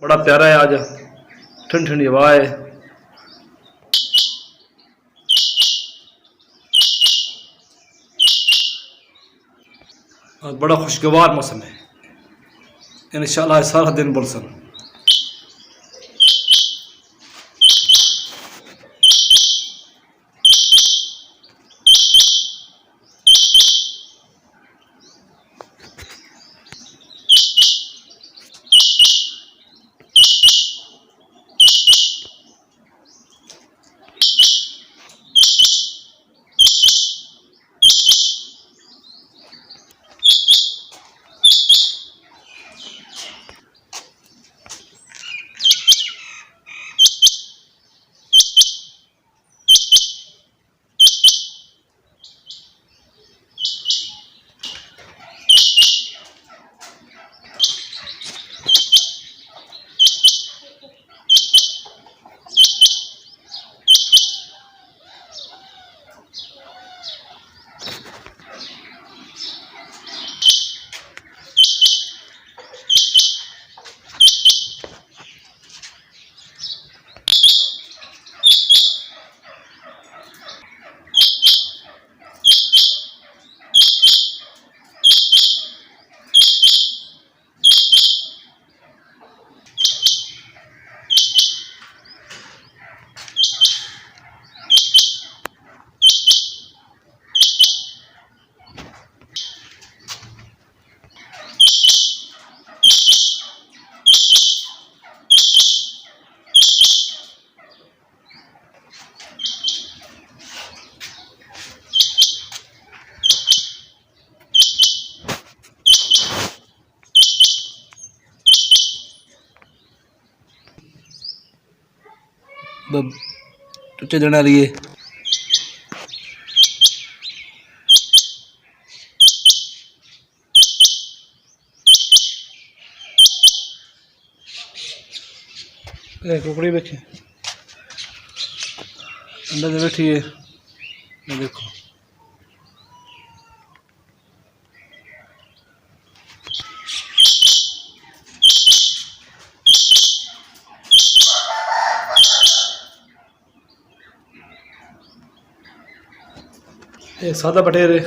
बड़ा प्यारा है। आज ठंडी ठंडी हवा है। और बड़ा खुशगवार मौसम है। इंशाअल्लाह सारा दिन बरसन। टुच्चे देना रही है। कुकड़ी बैठी अंडा दे बैठी है। ये देखो एक सादा बटेर है।